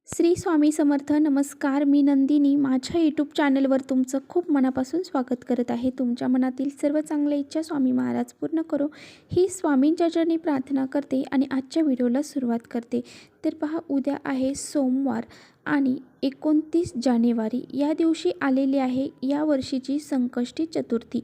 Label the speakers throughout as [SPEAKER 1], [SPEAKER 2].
[SPEAKER 1] श्री स्वामी समर्थ. नमस्कार, मी नंदिनी. माझ्या यूट्यूब चॅनलवर तुमचं खूप मनापासून स्वागत करत आहे. तुमच्या मनातील सर्व चांगल्या इच्छा स्वामी महाराज पूर्ण करो ही स्वामींच्या चरणी प्रार्थना करते आणि आजच्या व्हिडिओला सुरुवात करते. तर पहा, उद्या आहे सोमवार आणि 29 जानेवारी या दिवशी आलेली आहे या वर्षीची संकष्टी चतुर्थी.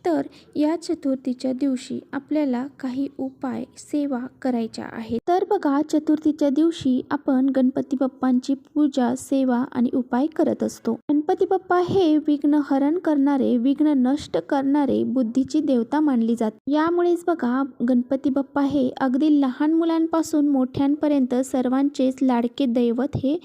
[SPEAKER 1] तर या चतुर्थीच्या दिवशी आपल्याला काही उपाय सेवा करायच्या आहेत. तर बघा, चतुर्थीच्या दिवशी आपण गणपती बाप्पांची पूजा, सेवा आणि उपाय करत असतो. गणपती बाप्पा हे विघ्न हरण करणारे, विघ्न नष्ट करणारे, बुद्धीची देवता मानली जाते. यामुळेच बघा, गणपती बाप्पा हे अगदी लहान मुलांपासून मोठ्यांपर्यंत सर्वांचेच लाडके दैवत हे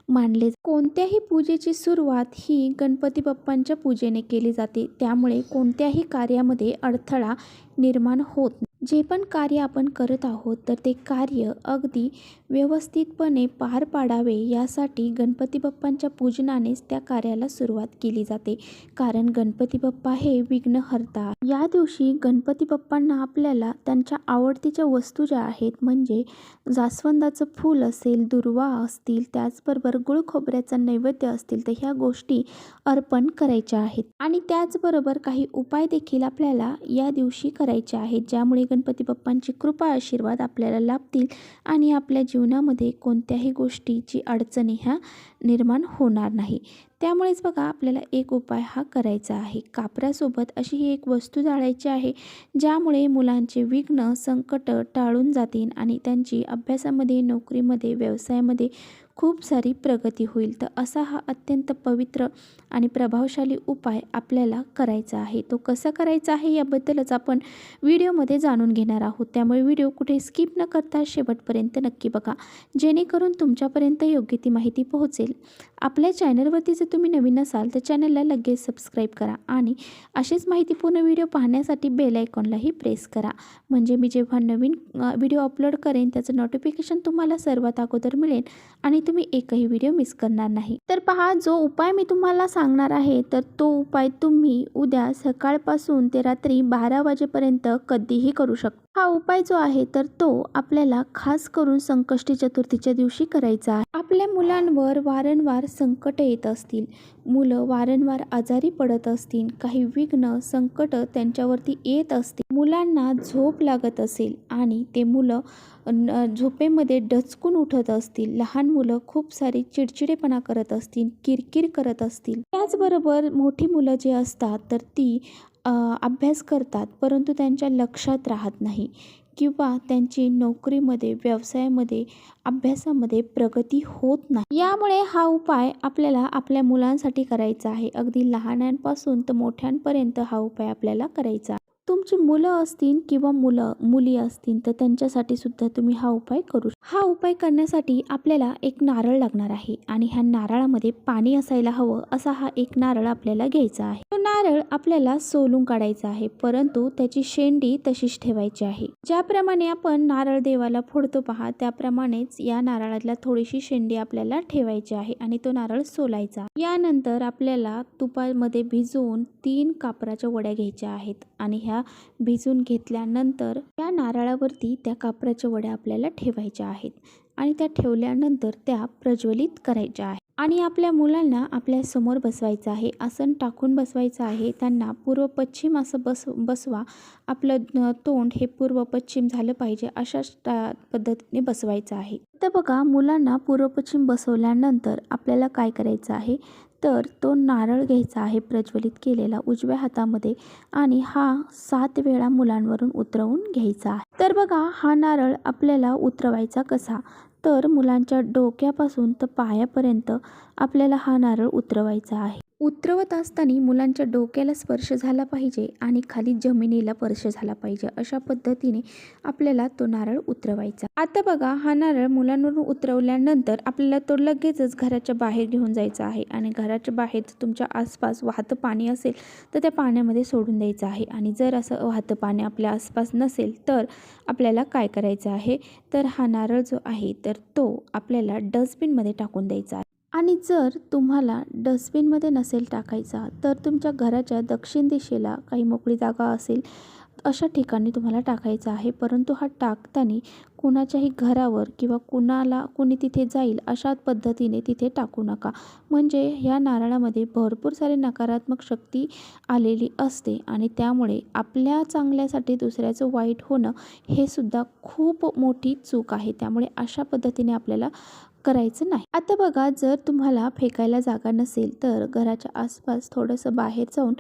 [SPEAKER 1] मानले. कोणत्याही पूजेची सुरुवात ही गणपती बाप्पांच्या पूजेने केली जाते. त्यामुळे कोणत्याही कार्यामध्ये अडथळा निर्माण होत नाही. जे पण कार्य आपण करत आहोत तर ते कार्य अगदी व्यवस्थितपणे पार पाडावे यासाठी गणपती बाप्पांच्या पूजनानेच त्या कार्याला सुरुवात केली जाते. कारण गणपती बाप्पा हे विघ्नहर्ता. या दिवशी गणपती बाप्पांना आपल्याला त्यांच्या आवडतीच्या वस्तू ज्या आहेत, म्हणजे जास्वंदाचं फूल असेल, दुर्वा असतील, त्याचबरोबर गुळ खोबऱ्याचा नैवेद्य असतील, तर ह्या गोष्टी अर्पण करायच्या आहेत. आणि त्याचबरोबर काही उपाय देखील आपल्याला या दिवशी करायचे आहेत, ज्यामुळे गणपती बाप्पांची कृपा आशीर्वाद आपल्याला लाभतील आणि आपल्या जीवनामध्ये कोणत्याही गोष्टीची अडचणी ह्या निर्माण होणार नाही. त्यामुळेच बघा, आपल्याला एक उपाय हा करायचा आहे. कापरासोबत अशी ही एक वस्तू जाळायची आहे, ज्यामुळे मुलांचे विघ्न संकट टाळून जातील आणि त्यांची अभ्यासामध्ये, नोकरीमध्ये, व्यवसायामध्ये खूप सारी प्रगती होईल. तर असा हा अत्यंत पवित्र आणि प्रभावशाली उपाय आपल्याला करायचा आहे. तो कसा करायचा आहे याबद्दलच आपण व्हिडिओमध्ये जाणून घेणार आहोत. त्यामुळे व्हिडिओ कुठे स्किप न करता शेवटपर्यंत नक्की बघा, जेणेकरून तुमच्यापर्यंत योग्य ती माहिती पोहोचेल. आपल्या चॅनलवरती जर तुम्ही नवीन असाल तर चॅनलला लगेच सबस्क्राईब करा आणि असेच माहितीपूर्ण व्हिडिओ पाहण्यासाठी बेल आयकॉनलाही प्रेस करा, म्हणजे मी जेव्हा नवीन व्हिडिओ अपलोड करेन त्याचं नोटिफिकेशन तुम्हाला सर्वात अगोदर मिळेल आणि तुम्ही एकही व्हिडिओ मिस करणार नाही. तर पहा, जो उपाय मी तुम्हाला सांगणार आहे तर तो उपाय तुम्ही उद्या सकाळपासून ते रात्री 12 वाजेपर्यंत कधीही करू शकता. हा उपाय जो आहे तर तो आपल्याला खास करून संकष्टी चतुर्थीच्या दिवशी करायचा आहे. आपल्या मुलांवर वारंवार संकट येत असतील, मुलं वारंवार आजारी पडत असतील, काही विघ्न संकट त्यांच्यावरती येत असतील, मुलांना झोप लागत असेल आणि ते मुलं झोपेमध्ये डचकून उठत असतील, लहान मुलं खूप सारी चिडचिडेपणा करत असतील, किरकिर करत असतील, त्याचबरोबर मोठी मुलं जे असतात तर ती अभ्यास करतात परंतु त्यांच्या लक्षात राहत नाही किंवा त्यांची नोकरीमध्ये, व्यवसायामध्ये, अभ्यासामध्ये प्रगती होत नाही. यामुळे हा उपाय आपल्याला आपल्या मुलांसाठी करायचा आहे. अगदी लहानांपासून तर मोठ्यांपर्यंत हा उपाय आपल्याला करायचा आहे. तुमची मुलं असतील किंवा मुली असतील तर त्यांच्यासाठी सुद्धा तुम्ही हा उपाय करू शकता. हा उपाय करण्यासाठी आपल्याला एक नारळ लागणार आहे आणि ह्या नारळामध्ये पाणी असायला हवं असा हा एक नारळ आपल्याला घ्यायचा आहे. तो नारळ आपल्याला सोलून काढायचा आहे, परंतु त्याची शेंडी तशीच ठेवायची आहे. ज्याप्रमाणे आपण नारळ देवाला फोडतो पहा, त्याप्रमाणेच या नारळाला थोडीशी शेंडी आपल्याला ठेवायची आहे आणि तो नारळ सोलायचा. यानंतर आपल्याला तुपामध्ये भिजवून 3 कापराच्या वड्या घ्यायच्या आहेत आणि ह्या भिजून घेतल्यानंतर या नारळावरती त्या कापराच्या वड्या आपल्याला ठेवायच्या आहेत आणि त्या ठेवल्यानंतर त्या प्रज्वलित करायच्या आहेत. आणि आपल्या मुलांना आपल्या समोर बसवायचं आहे, आसन टाकून बसवायचं आहे. त्यांना पूर्व पश्चिम असं बसवा. आपलं तोंड हे पूर्व पश्चिम झालं पाहिजे, अशा पद्धतीने बसवायचं आहे. तर बघा, मुलांना पूर्व पश्चिम बसवल्यानंतर आपल्याला काय करायचं आहे तर तो नारळ घ्यायचा आहे प्रज्वलित केलेला उजव्या हातामध्ये आणि हा 7 वेळा मुलांवरून उतरवून घ्यायचा आहे. तर बघा, हा नारळ आपल्याला उतरवायचा कसा तर मुलांच्या डोक्यापासून तर पायापर्यंत आपल्याला हा नारळ उतरवायचा आहे. उतरवत असताना मुलांच्या डोक्याला स्पर्श झाला पाहिजे आणि खाली जमिनीला स्पर्श झाला पाहिजे, अशा पद्धतीने आपल्याला तो नारळ उतरवायचा. आता बघा, हा नारळ मुलांवरून उतरवल्यानंतर आपल्याला तो लगेचच घराच्या बाहेर घेऊन जायचा आहे आणि घराच्या बाहेर तुमच्या आसपास वाहतं पाणी असेल तर त्या पाण्यामध्ये सोडून द्यायचं आहे. आणि जर असं वाहतं पाणी आपल्या आसपास नसेल तर आपल्याला काय करायचं आहे तर हा नारळ जो आहे तर तो आपल्याला डस्टबिनमध्ये टाकून द्यायचा आहे. आणि जर तुम्हाला डस्टबिनमध्ये नसेल टाकायचा तर तुमच्या घराच्या दक्षिण दिशेला काही मोकळी जागा असेल अशा ठिकाणी तुम्हाला टाकायचा आहे, परंतु हा टाकताना कुणाच्याही घरावर किंवा कोणी तिथे जाईल अशा पद्धतीने तिथे टाकू नका. म्हणजे ह्या नारळामध्ये भरपूर सारी नकारात्मक शक्ती आलेली असते आणि त्यामुळे आपल्या चांगल्यासाठी दुसऱ्याचं वाईट होणं हे सुद्धा खूप मोठी चूक आहे. त्यामुळे अशा पद्धतीने आपल्याला करायचं नाही. आता बघा, जर तुम्हाला फेकायला जागा नसेल तर घराच्या आसपास थोडंसं बाहेर जाऊन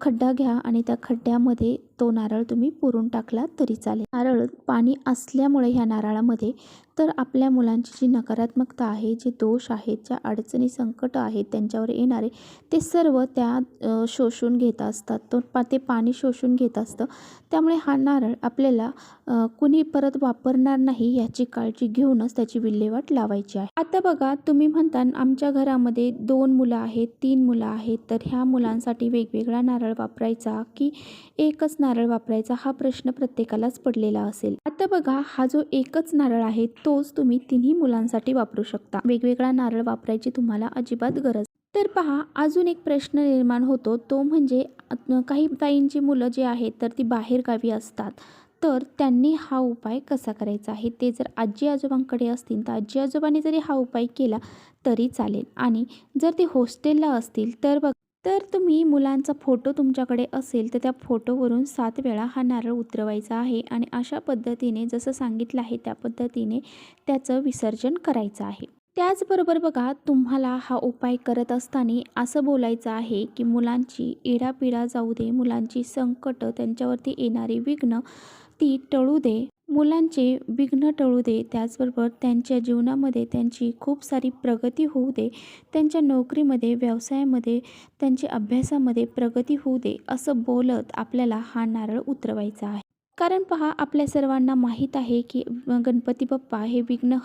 [SPEAKER 1] खड्डा घ्या आणि त्या खड्ड्यामध्ये तो नारळ तुम्ही पुरून टाकला तरी चालेल. नारळ पाणी असल्यामुळे ह्या नारळामध्ये तर आपल्या मुलांची जी नकारात्मकता आहे, जे दोष आहेत, ज्या अडचणी संकट आहेत त्यांच्यावर येणारे, ते सर्व त्या शोषून घेत असतात. ते पाणी शोषून घेत असतं. त्यामुळे हा नारळ आपल्याला कुणी परत वापरणार नाही याची काळजी घेऊनच त्याची विल्हेवाट लावायची आहे. आता बघा, तुम्ही म्हणता आमच्या घरामध्ये 2 मुलं आहेत, 3 मुलं आहेत, तर ह्या मुलांसाठी वेगवेगळा नारळ वापरायचा की एकच नारळ वापरायचा, हा प्रश्न प्रत्येकालाच पडलेला असेल. आता बघा, हा जो एकच नारळ आहे तोच तुम्ही तिन्ही मुलांसाठी वापरू शकता. वेगवेगळा नारळ वापरायची तुम्हाला अजिबात गरज. तर पहा, अजून एक प्रश्न निर्माण होतो, तो म्हणजे काही ताईंची मुलं जी आहेत तर ती बाहेरगावी असतात. तर त्यांनी हा उपाय कसा करायचा आहे, ते जर आजी आजोबांकडे असतील तर आजी आजोबांनी जरी हा उपाय केला तरी चालेल. आणि जर ते हॉस्टेलला असतील तर तुम्ही मुलांचा फोटो तुमच्याकडे असेल तर त्या फोटोवरून 7 वेळा हा नारळ उतरवायचा आहे आणि अशा पद्धतीने जसं सांगितलं आहे त्या पद्धतीने त्याचं विसर्जन करायचं आहे. त्याचबरोबर बघा, तुम्हाला हा उपाय करत असताना असं बोलायचं आहे की मुलांची इडापिडा जाऊ दे, मुलांची संकट, त्यांच्यावरती येणारी विघ्न ती टळू दे, मुलांचे विघ्न टळू दे. त्याचबरोबर त्यांच्या जीवनामध्ये त्यांची खूप सारी प्रगती होऊ दे, त्यांच्या नोकरीमध्ये, व्यवसायामध्ये, त्यांच्या अभ्यासामध्ये प्रगती होऊ दे, असं बोलत आपल्याला हा नारळ उतरवायचा आहे. कारण पहा, आपल्या सर्वांना माहीत आहे की गणपती बाप्पा हे विघ्न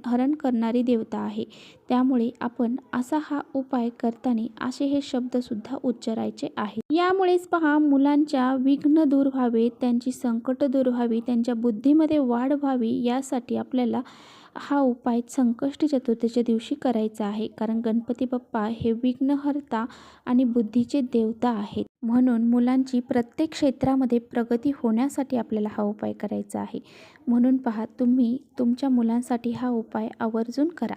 [SPEAKER 1] हरण करणारी देवता आहे. त्यामुळे आपण असा हा उपाय करताना असे हे शब्दसुद्धा उच्चारायचे आहेत. यामुळेच पहा, मुलांच्या विघ्न दूर व्हावे, त्यांची संकट दूर व्हावी, त्यांच्या बुद्धीमध्ये वाढ व्हावी, यासाठी आपल्याला हा उपाय संकष्टी चतुर्थीच्या दिवशी करायचा आहे. कारण गणपती बाप्पा हे विघ्नहर्ता आणि बुद्धीचे देवता आहेत. म्हणून मुलांची प्रत्येक क्षेत्रामध्ये प्रगती होण्यासाठी आपल्याला हा उपाय करायचा आहे. म्हणून पहा, तुम्ही तुमच्या मुलांसाठी हा उपाय आवर्जून करा.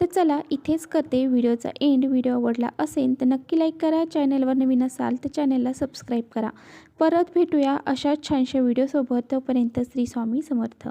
[SPEAKER 1] तर चला, इथेच करते व्हिडिओचा एंड. व्हिडिओ आवडला असेल तर नक्की लाईक करा. चॅनलवर नवीन असाल तर चॅनलला सबस्क्राईब करा. परत भेटूया अशाच छानशा व्हिडिओसोबत. तोपर्यंत श्री स्वामी समर्थ.